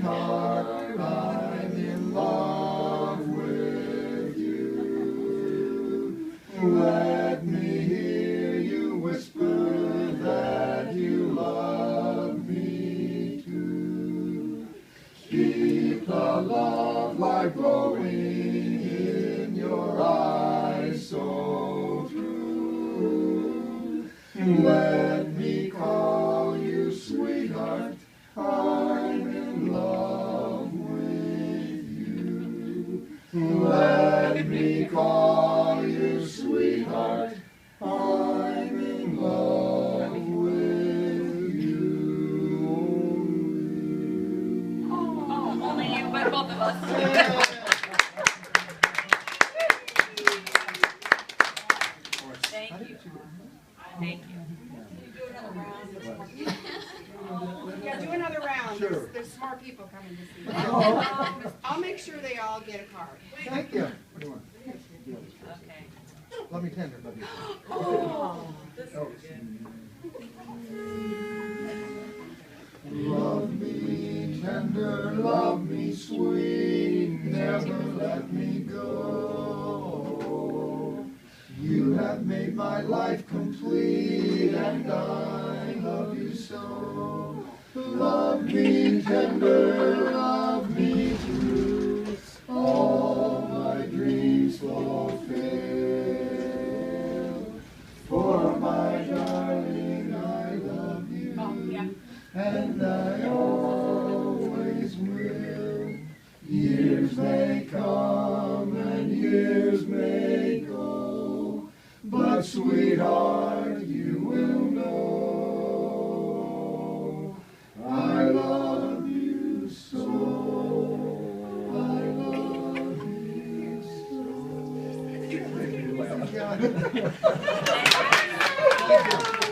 sweetheart, I'm in love with you. Let me hear you whisper that you love me too. Keep the love light glowing in your eyes so true. Let me call you sweetheart, I'm in love with you. Let me call you sweetheart, I'm in love with you. Oh, only you, but both of us. Thank you. Thank you. Yeah, do another round. Sure. There's smart people coming to see you. I'll make sure they all get a card. Thank you. Okay. Let me tender. Let me. Love me tender, love me sweet, never let me go. You have made my life complete, and I love you so. Love me tender, love me true, all my dreams fulfill. For my darling, I love you. And I always will. Years may come and years may go, but sweetheart, you will know I love you so. I love you so.